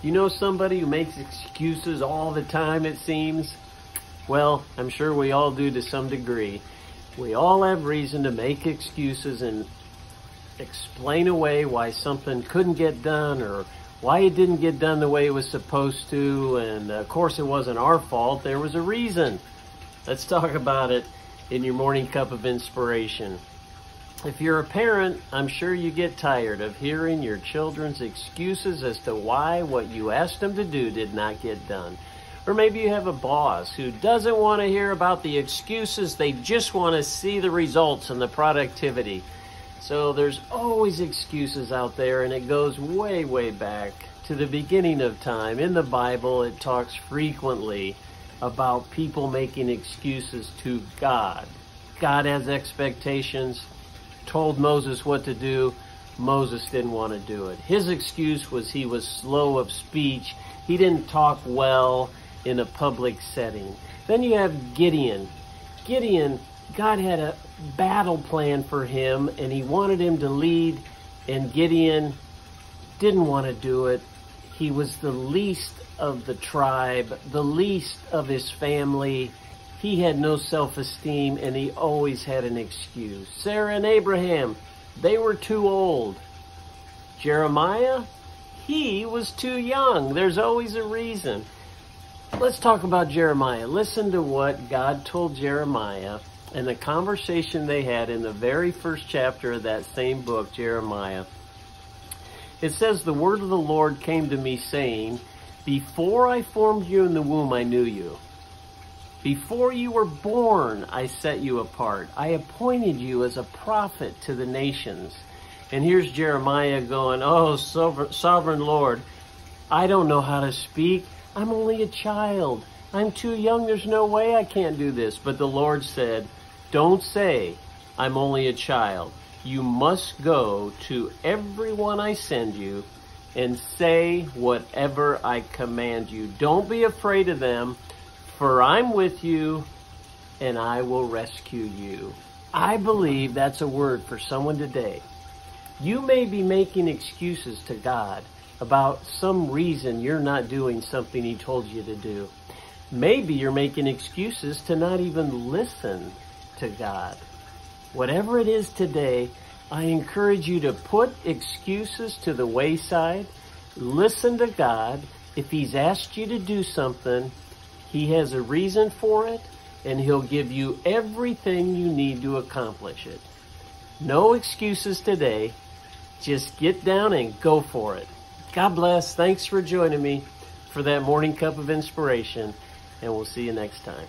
You know somebody who makes excuses all the time, it seems? Well, I'm sure we all do to some degree. We all have reason to make excuses and explain away why something couldn't get done or why it didn't get done the way it was supposed to. And of course, it wasn't our fault. There was a reason. Let's talk about it in your morning cup of inspiration. If you're a parent, I'm sure you get tired of hearing your children's excuses as to why what you asked them to do did not get done. Or maybe you have a boss who doesn't want to hear about the excuses. They just want to see the results and the productivity. So there's always excuses out there, and it goes way, way back to the beginning of time. In the Bible, it talks frequently about people making excuses to God. God has expectations, told Moses what to do. Moses didn't want to do it. His excuse was he was slow of speech. He didn't talk well in a public setting. Then you have Gideon. Gideon, God had a battle plan for him, and he wanted him to lead, and Gideon didn't want to do it. He was the least of the tribe, the least of his family. He had no self-esteem, and he always had an excuse. Sarah and Abraham, they were too old. Jeremiah, he was too young. There's always a reason. Let's talk about Jeremiah. Listen to what God told Jeremiah and the conversation they had in the very first chapter of that same book, Jeremiah. It says, "The word of the Lord came to me, saying, before I formed you in the womb, I knew you. Before you were born, I set you apart. I appointed you as a prophet to the nations." And here's Jeremiah going, "Oh, sovereign Lord, I don't know how to speak. I'm only a child. I'm too young. There's no way I can't do this." But the Lord said, "Don't say, I'm only a child. You must go to everyone I send you and say whatever I command you. Don't be afraid of them, for I'm with you and I will rescue you." I believe that's a word for someone today. You may be making excuses to God about some reason you're not doing something he told you to do. Maybe you're making excuses to not even listen to God. Whatever it is today, I encourage you to put excuses to the wayside. Listen to God. If he's asked you to do something, he has a reason for it, and he'll give you everything you need to accomplish it. No excuses today. Just get down and go for it. God bless. Thanks for joining me for that morning cup of inspiration, and we'll see you next time.